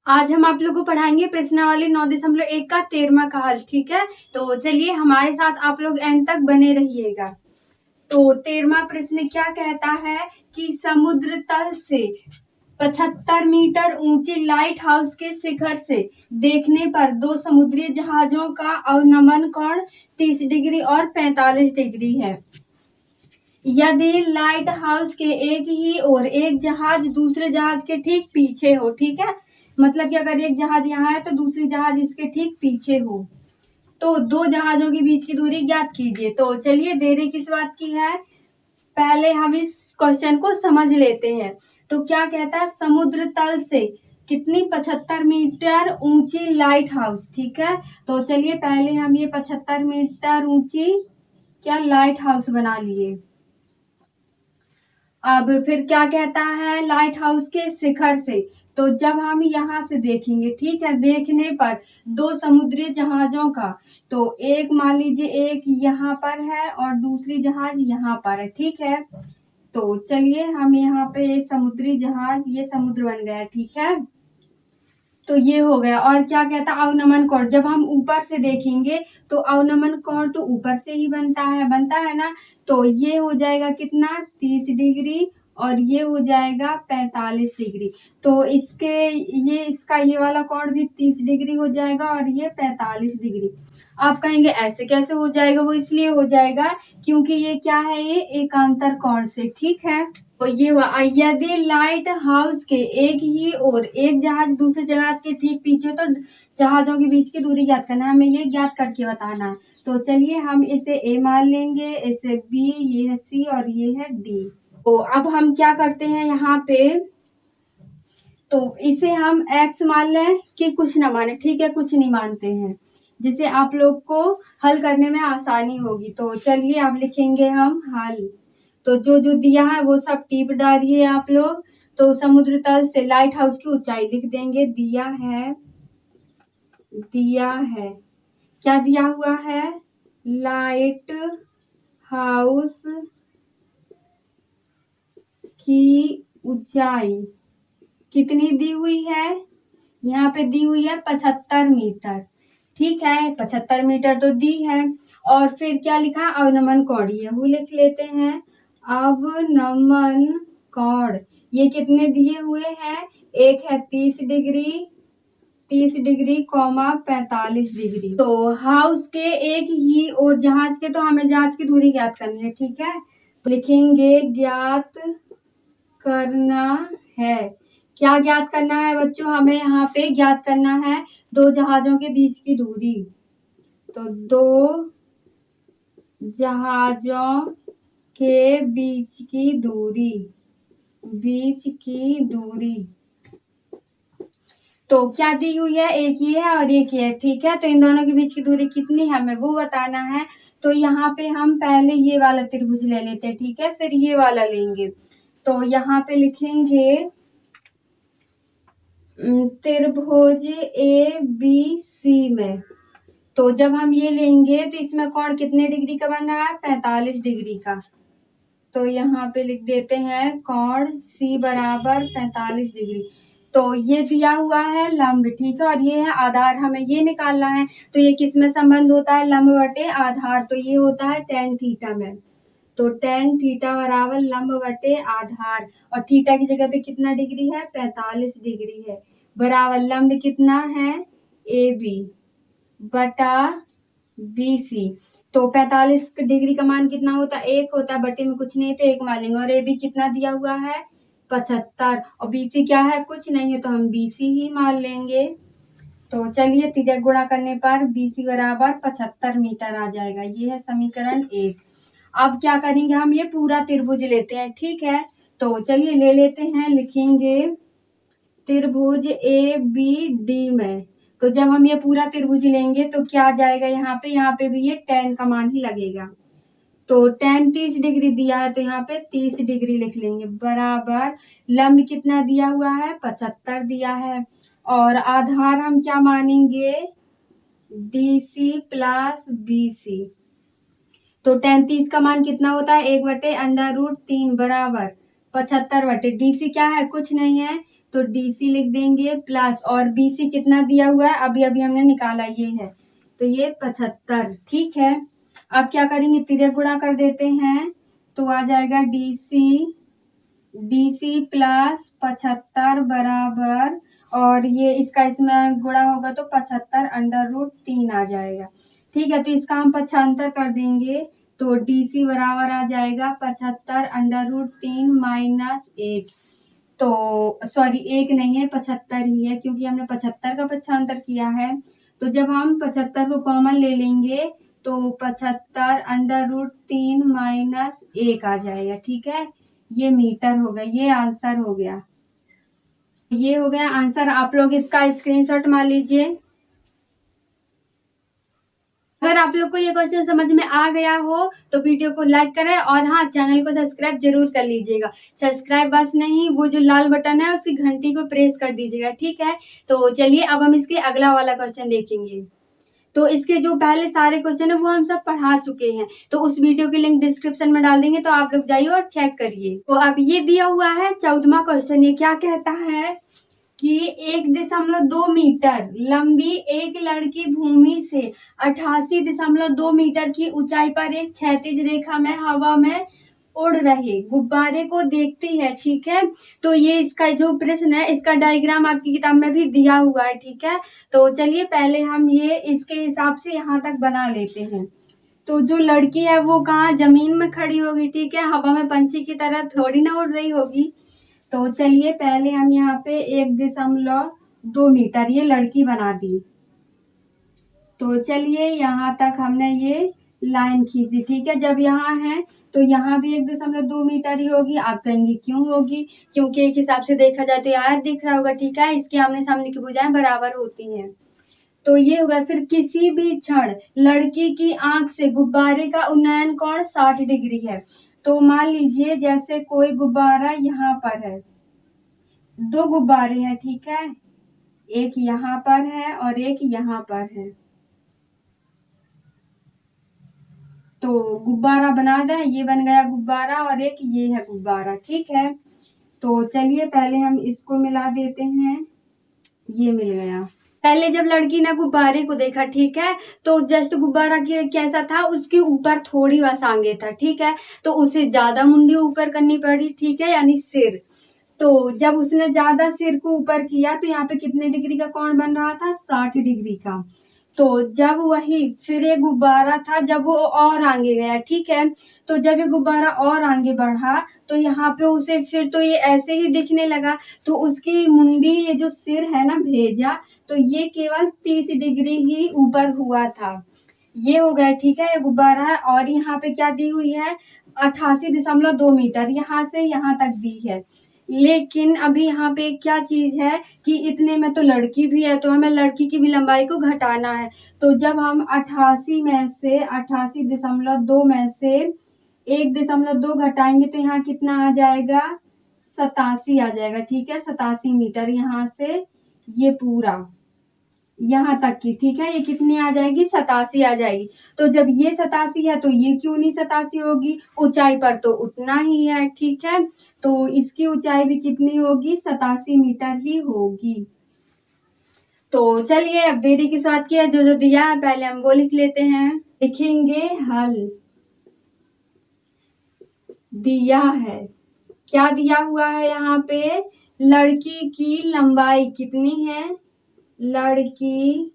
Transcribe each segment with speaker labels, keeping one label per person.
Speaker 1: आज हम आप लोग को पढ़ाएंगे प्रश्नावली 9.1 का 13वां का हल। ठीक है, तो चलिए हमारे साथ आप लोग एंड तक बने रहिएगा। तो 13वां प्रश्न क्या कहता है कि समुद्र तल से 75 मीटर ऊंची लाइट हाउस के शिखर से देखने पर दो समुद्री जहाजों का अवनमन कोण 30 डिग्री और 45 डिग्री है। यदि लाइट हाउस के एक ही ओर एक जहाज दूसरे जहाज के ठीक पीछे हो, ठीक है, मतलब कि अगर एक जहाज यहाँ है तो दूसरी जहाज इसके ठीक पीछे हो, तो दो जहाजों के बीच की दूरी ज्ञात कीजिए। तो चलिए, देरी किस बात की है, पहले हम इस क्वेश्चन को समझ लेते हैं। तो क्या कहता है, समुद्र तल से कितनी 75 मीटर ऊंची लाइट हाउस। ठीक है, तो चलिए पहले हम ये 75 मीटर ऊंची क्या लाइट हाउस बना लिए। अब फिर क्या कहता है, लाइट हाउस के शिखर से, तो जब हम यहाँ से देखेंगे, ठीक है, देखने पर दो समुद्री जहाजों का, तो एक मान लीजिए एक यहाँ पर है और दूसरी जहाज यहाँ पर है। ठीक है, तो चलिए हम यहाँ पे समुद्री जहाज, ये समुद्र बन गया। ठीक है, तो ये हो गया। और क्या कहता है, अवनमन कोण, जब हम ऊपर से देखेंगे तो अवनमन कोण तो ऊपर से ही बनता है ना, तो ये हो जाएगा कितना, 30 डिग्री, और ये हो जाएगा 45 डिग्री। तो इसका ये वाला कोण भी 30 डिग्री हो जाएगा और ये 45 डिग्री। आप कहेंगे ऐसे कैसे हो जाएगा, वो इसलिए हो जाएगा क्योंकि ये क्या है, ये एकांतर कोण से। ठीक है, तो ये हुआ। यदि लाइट हाउस के एक ही और एक जहाज दूसरे जहाज के ठीक पीछे, तो जहाजों के बीच की दूरी ज्ञात करना है, हमें ये ज्ञात करके बताना है। तो चलिए हम इसे ए मान लेंगे, इसे बी, ये है सी और ये है डी। तो अब हम क्या करते हैं यहाँ पे, तो इसे हम एक्स मान लें कि कुछ ना माने। ठीक है, कुछ नहीं मानते हैं, जिसे आप लोग को हल करने में आसानी होगी। तो चलिए अब लिखेंगे हम हल। तो जो जो दिया है वो सब टिप डालिए आप लोग। तो समुद्र तल से लाइट हाउस की ऊंचाई लिख देंगे, दिया है क्या दिया हुआ है, लाइट हाउस की ऊंचाई कितनी दी हुई है, यहाँ पे दी हुई है 75 मीटर। ठीक है, 75 मीटर तो दी है। और फिर क्या लिखा, अवनमन कोण, वो लिख लेते हैं, अवनमन कोण ये कितने दिए हुए हैं, एक है 30 डिग्री कॉमा 45 डिग्री। तो हाउस के एक ही और जहाज के, तो हमें जहाज की दूरी ज्ञात करनी है। ठीक है, तो लिखेंगे ज्ञात करना है। क्या ज्ञात करना है बच्चों, हमें यहाँ पे ज्ञात करना है दो जहाजों के बीच की दूरी। तो दो जहाजों के बीच की दूरी, तो क्या दी हुई है, एक ही है और एक ही है। ठीक है, तो इन दोनों के बीच की दूरी कितनी है हमें वो बताना है। तो यहाँ पे हम पहले ये वाला त्रिभुज ले लेते हैं, ठीक है, फिर ये वाला लेंगे। तो यहाँ पे लिखेंगे त्रिभुज ए बी सी में, तो जब हम ये लेंगे तो इसमें कोण कितने डिग्री का बन रहा है, 45 डिग्री का। तो यहाँ पे लिख देते हैं कोण सी बराबर 45 डिग्री। तो ये दिया हुआ है लंब, ठीक है, और ये है आधार, हमें ये निकालना है। तो ये किस में संबंध होता है, लंब बटे आधार, तो ये होता है tan थीटा में। तो tan थीटा बराबर लंब बटे आधार, और थीटा की जगह पे कितना डिग्री है, 45 डिग्री है, बराबर लंब कितना है, ए बी बटा बी सी। तो 45 डिग्री का मान कितना होता है, एक होता है, बटे में कुछ नहीं तो एक मान लेंगे। और ए बी कितना दिया हुआ है, 75, और बी सी क्या है, कुछ नहीं है, तो हम बी सी ही मान लेंगे। तो चलिए तिर्यक गुणा करने पर बी सी बराबर 75 मीटर आ जाएगा। ये है समीकरण 1। अब क्या करेंगे, हम ये पूरा त्रिभुज लेते हैं। ठीक है, तो चलिए ले लेते हैं, लिखेंगे त्रिभुज ए बी डी में। तो जब हम ये पूरा त्रिभुज लेंगे तो क्या आ जाएगा, यहाँ पे भी ये tan का मान ही लगेगा। तो tan 30 डिग्री दिया है, तो यहाँ पे 30 डिग्री लिख लेंगे, बराबर लंब कितना दिया हुआ है, 75 दिया है, और आधार हम क्या मानेंगे, DC प्लस BC। तो tan 30 का मान कितना होता है, 1/√3 बराबर 75 बटे DC क्या है, कुछ नहीं है, तो DC लिख देंगे प्लस, और BC कितना दिया हुआ है अभी अभी हमने निकाला ये है, तो ये 75। ठीक है, अब क्या करेंगे, तिर्यक गुणा कर देते हैं, तो आ जाएगा DC प्लस 75 बराबर, और ये इसका इसमें गुणा होगा तो 75√3 आ जाएगा। ठीक है, तो इसका हम पक्षांतर कर देंगे, तो DC बराबर आ जाएगा 75√3 माइनस 1, तो सॉरी 1 नहीं है 75 ही है, क्योंकि हमने 75 का पक्षांतर किया है। तो जब हम 75 को कॉमन ले लेंगे तो 75√3 माइनस 1 आ जाएगा। ठीक है, ये मीटर हो गया, ये आंसर हो गया, ये हो गया आंसर। आप लोग इसका स्क्रीनशॉट मार लीजिए। अगर आप लोग को ये क्वेश्चन समझ में आ गया हो तो वीडियो को लाइक करें, और हाँ, चैनल को सब्सक्राइब जरूर कर लीजिएगा। सब्सक्राइब बस नहीं, वो जो लाल बटन है उसकी घंटी को प्रेस कर दीजिएगा। ठीक है, तो चलिए अब हम इसके अगला वाला क्वेश्चन देखेंगे। तो इसके जो पहले सारे क्वेश्चन है वो हम सब पढ़ा चुके हैं, तो उस वीडियो की लिंक डिस्क्रिप्शन में डाल देंगे, तो आप लोग जाइए और चेक करिए। तो अब ये दिया हुआ है 14वां क्वेश्चन। ये क्या कहता है कि 1.2 मीटर लंबी एक लड़की भूमि से 88.2 मीटर की ऊंचाई पर एक क्षैतिज रेखा में हवा में उड़ रहे गुब्बारे को देखती है। ठीक है, तो ये इसका जो प्रश्न है इसका डायग्राम आपकी किताब में भी दिया हुआ है। ठीक है, तो चलिए पहले हम ये इसके हिसाब से यहाँ तक बना लेते हैं। तो जो लड़की है वो कहाँ, जमीन में खड़ी होगी। ठीक है, हवा में पंछी की तरह थोड़ी ना उड़ रही होगी। तो चलिए पहले हम यहाँ पे 1.2 मीटर ये लड़की बना दी। तो चलिए यहाँ तक हमने ये लाइन खींच दी। ठीक है, जब यहाँ है तो यहाँ भी 1.2 मीटर ही होगी। आप कहेंगे क्यों होगी, क्योंकि एक हिसाब से देखा जाए तो यार दिख रहा होगा। ठीक है, इसके आमने सामने की भुजाएं बराबर होती हैं। तो ये होगा, फिर किसी भी क्षण लड़की की आंख से गुब्बारे का उन्नयन कोण 60 डिग्री है। तो मान लीजिए जैसे कोई गुब्बारा यहाँ पर है, 2 गुब्बारे हैं। ठीक है, एक यहाँ पर है और एक यहाँ पर है। तो गुब्बारा बना दें, ये बन गया गुब्बारा और एक ये है गुब्बारा। ठीक है, तो चलिए पहले हम इसको मिला देते हैं, ये मिल गया। पहले जब लड़की ने गुब्बारे को देखा, ठीक है, तो जस्ट गुब्बारा कैसा था, उसके ऊपर थोड़ी बस आगे था। ठीक है, तो उसे ज्यादा मुंडी ऊपर करनी पड़ी। ठीक है, यानी सिर। तो जब उसने ज्यादा सिर को ऊपर किया तो यहाँ पे कितने डिग्री का कोण बन रहा था, 60 डिग्री का। तो जब वही फिर एक गुब्बारा था, जब वो और आगे गया। ठीक है, तो जब ये गुब्बारा और आगे बढ़ा तो यहाँ पे उसे फिर तो ये ऐसे ही दिखने लगा, तो उसकी मुंडी, ये जो सिर है ना भेजा, तो ये केवल 30 डिग्री ही ऊपर हुआ था। ये हो गया। ठीक है, ये गुब्बारा है, और यहाँ पे क्या दी हुई है, 88.2 मीटर यहाँ से यहाँ तक दी है। लेकिन अभी यहाँ पे क्या चीज है कि इतने में तो लड़की भी है, तो हमें लड़की की भी लंबाई को घटाना है। तो जब हम 88 में से 88.2 में से 1.2 घटाएंगे तो यहाँ कितना आ जाएगा, 87 आ जाएगा। ठीक है, 87 मीटर यहाँ से ये पूरा यहाँ तक की। ठीक है, ये कितनी आ जाएगी, 87 आ जाएगी। तो जब ये 87 है तो ये क्यों नहीं 87 होगी, ऊंचाई पर तो उतना ही है। ठीक है, तो इसकी ऊंचाई भी कितनी होगी, 87 मीटर ही होगी। तो चलिए अब देरी की बात किया, जो जो दिया है पहले हम वो लिख लेते हैं। लिखेंगे हल। दिया है, क्या दिया हुआ है यहाँ पे, लड़की की लंबाई कितनी है, लड़की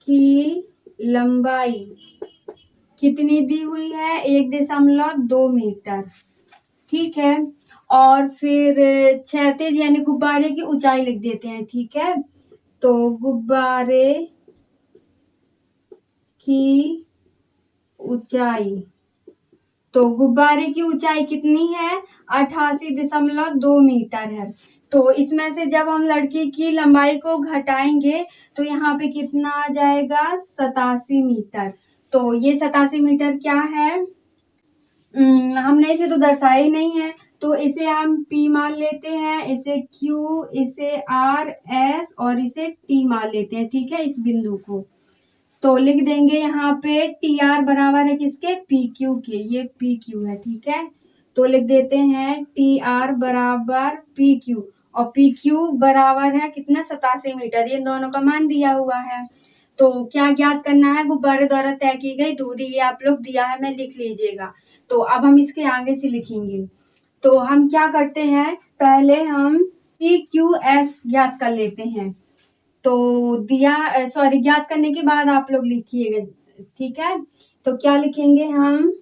Speaker 1: की लंबाई कितनी दी हुई है, 1.2 मीटर। ठीक है, और फिर क्षैतिज यानी गुब्बारे की ऊंचाई लिख देते हैं। ठीक है, तो गुब्बारे की ऊंचाई, तो गुब्बारे की ऊंचाई कितनी है, 88.2 मीटर है। तो इसमें से जब हम लड़की की लंबाई को घटाएंगे तो यहाँ पे कितना आ जाएगा, 87 मीटर। तो ये 87 मीटर क्या है, हमने इसे तो दर्शाया ही नहीं है, तो इसे हम P मान लेते हैं, इसे Q, इसे R, S और इसे T मान लेते हैं। ठीक है, इस बिंदु को तो लिख देंगे यहाँ पे TR बराबर है किसके, PQ के, ये PQ है। ठीक है, तो लिख देते हैं टी आर बराबर पी क्यू, और पी क्यू बराबर है कितना 87 मीटर, ये दोनों का मान दिया हुआ है। तो क्या ज्ञात करना है, गुब्बारे द्वारा तय की गई दूरी, ये आप लोग दिया है मैं लिख लीजिएगा। तो अब हम इसके आगे से लिखेंगे। तो हम क्या करते हैं, पहले हम पी क्यू एस ज्ञात कर लेते हैं। तो ज्ञात करने के बाद आप लोग लिखिएगा, ठीक है। तो क्या लिखेंगे हम,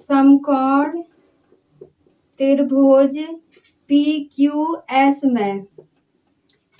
Speaker 1: समकोण त्रिभुज पी क्यू एस में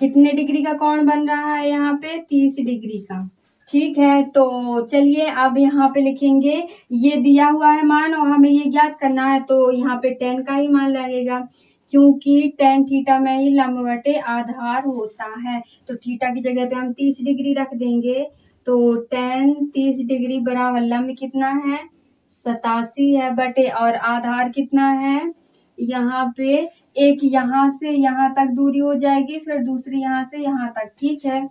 Speaker 1: कितने डिग्री का कोण बन रहा है, यहाँ पे 30 डिग्री का, ठीक है। तो चलिए अब यहाँ पे लिखेंगे, ये दिया हुआ है मान और हमें ये ज्ञात करना है, तो यहाँ पे tan का ही मान लगेगा, क्योंकि tan थीटा में ही लंबवटे आधार होता है। तो थीटा की जगह पे हम 30 डिग्री रख देंगे। तो tan 30 डिग्री बराबर लंब कितना है 87 है, बटे और आधार कितना है, यहाँ पे एक यहाँ से यहाँ तक दूरी हो जाएगी, फिर दूसरी यहाँ से यहाँ तक, ठीक है।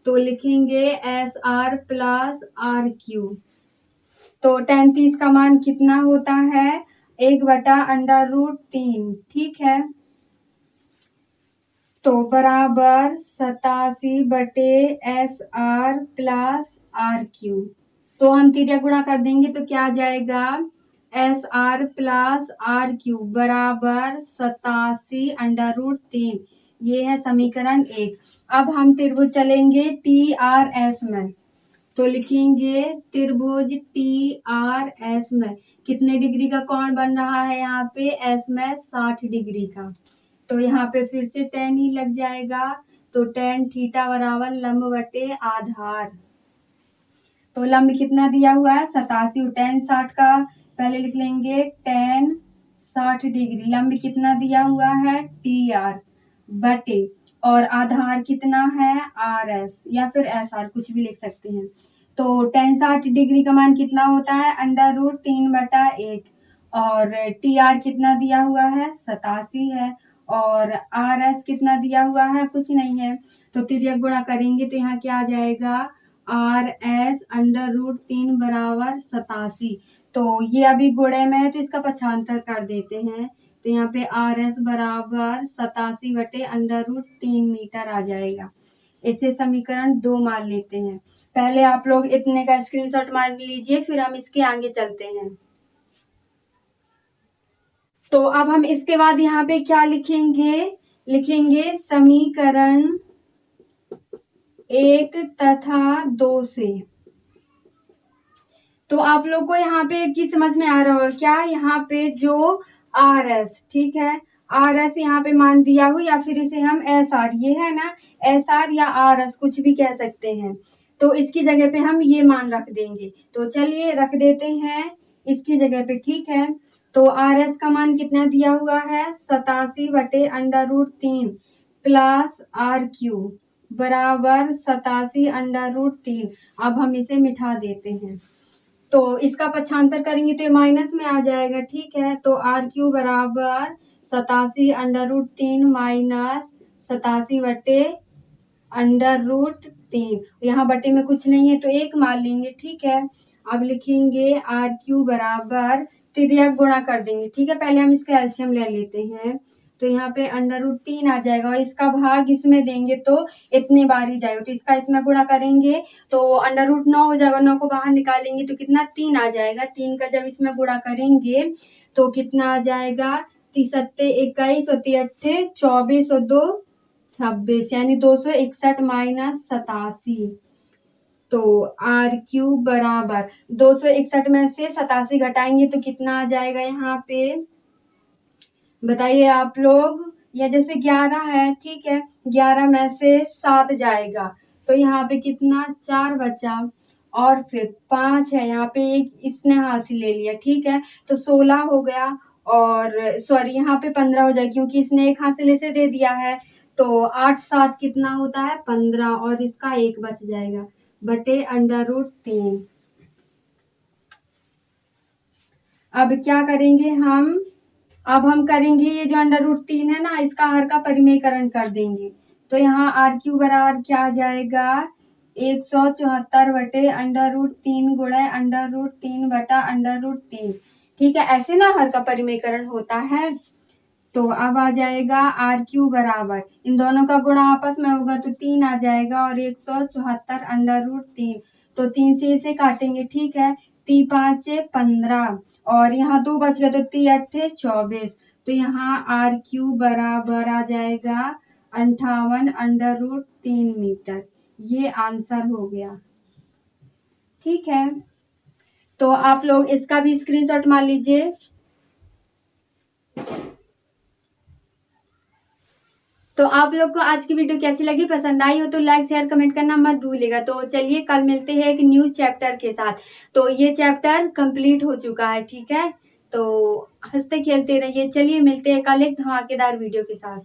Speaker 1: तो लिखेंगे S R plus R Q. तो tan 30 का मान कितना होता है 1/√3, ठीक है। तो बराबर 87 बटे S R plus R Q. तो हम तिर्या गुणा कर देंगे तो क्या आ जाएगा, S R plus R Q बराबर 87√3, ये है समीकरण 1। अब हम त्रिभुज चलेंगे टी आर एस में। तो लिखेंगे त्रिभुज टी आर एस में कितने डिग्री का कोण बन रहा है, यहाँ पे एस में 60 डिग्री का। तो यहाँ पे फिर से tan ही लग जाएगा। तो tan थीटा बराबर लंब बटे आधार। तो लंब कितना दिया हुआ है 87, tan 60 का पहले लिख लेंगे tan 60 डिग्री, लंब कितना दिया हुआ है टी आर बटे और आधार कितना है आर एस या फिर एस आर, कुछ भी लिख सकते हैं। तो tan 60 डिग्री का मान कितना होता है √3/8 और टी आर कितना दिया हुआ है 87 है और आर एस कितना दिया हुआ है कुछ नहीं है। तो तिर्यक गुणा करेंगे तो यहाँ क्या आ जाएगा आर एस √3 बराबर 87। तो ये अभी गुणे में है तो इसका पक्षांतर कर देते हैं। तो यहाँ पे आर एस बराबर 87 बटे √3 मीटर आ जाएगा। इसे समीकरण 2 मान लेते हैं। पहले आप लोग इतने का स्क्रीनशॉट मार लीजिए, फिर हम इसके आगे चलते हैं। तो अब हम इसके बाद यहाँ पे क्या लिखेंगे समीकरण 1 तथा 2 से। तो आप लोग को यहाँ पे एक चीज समझ में आ रहा होगा क्या, यहाँ पे जो आर एस, ठीक है, आर एस यहाँ पे मान दिया हो या फिर इसे हम एस आर, ये है ना एस आर या आर एस कुछ भी कह सकते हैं। तो इसकी जगह पे हम ये मान रख देंगे। तो चलिए रख देते हैं इसकी जगह पे, ठीक है। तो आर एस का मान कितना दिया हुआ है 87 बटे √3 प्लस आर क्यू बराबर 87 √3। अब हम इसे मिटा देते हैं। तो इसका पक्षांतर करेंगे तो ये माइनस में आ जाएगा, ठीक है। तो आर क्यू बराबर 87 √3 माइनस 87 बटे √3, यहाँ बटे में कुछ नहीं है तो 1 मान लेंगे, ठीक है। अब लिखेंगे आर क्यू बराबर तिर्यक गुणा कर देंगे, ठीक है। पहले हम इसका एलसीएम ले लेते हैं। तो यहाँ पे √3 आ जाएगा और इसका भाग इसमें देंगे तो इतने बार ही जाएगा। तो इसका इसमें गुणा करेंगे तो √9 हो जाएगा, 9 को बाहर निकालेंगे तो कितना 3 आ जाएगा। 3 का जब इसमें गुणा करेंगे तो कितना आ जाएगा 3 सत्ते 21 और 3 अट्ठे 24 और 2 26, यानी 261 माइनस 87। तो आर क्यू बराबर 261 में से 87 घटाएंगे तो कितना आ जाएगा यहाँ पे बताइए आप लोग। या जैसे 11 है, ठीक है, 11 में से 7 जाएगा तो यहाँ पे कितना 4 बचा और फिर 5 है, यहाँ पे एक इसने हासिल ले लिया, ठीक है। तो 16 हो गया और सॉरी यहाँ पे 15 हो जाएगा क्योंकि इसने एक हासिल इसे दे दिया है। तो 8 7 कितना होता है 15 और इसका 1 बच जाएगा बटे √3। अब क्या करेंगे अब हम करेंगे ये जो √3 है ना इसका हर का परिमेयकरण कर देंगे। तो यहाँ आर क्यू बराबर क्या आ जाएगा 174 बटे √3 गुणे √3 बटा √3, ठीक है, ऐसे ना हर का परिमेयकरण होता है। तो अब आ जाएगा r³ बराबर, इन दोनों का गुणा आपस में होगा तो 3 आ जाएगा और 174 अंडर रूट 3। तो 3 से इसे काटेंगे, ठीक है, 3 5 15 और यहाँ 2 बच गया तो 3 8 24। तो यहाँ r³ बराबर आ जाएगा 58 अंडर रूट 3 मीटर। ये आंसर हो गया। ठीक है, तो आप लोग इसका भी स्क्रीनशॉट मार लीजिए। तो आप लोग को आज की वीडियो कैसी लगी, पसंद आई हो तो लाइक शेयर कमेंट करना मत भूलिएगा। तो चलिए कल मिलते हैं एक न्यू चैप्टर के साथ। तो ये चैप्टर कंप्लीट हो चुका है, ठीक है, तो हंसते खेलते रहिए। चलिए मिलते हैं कल एक धमाकेदार वीडियो के साथ।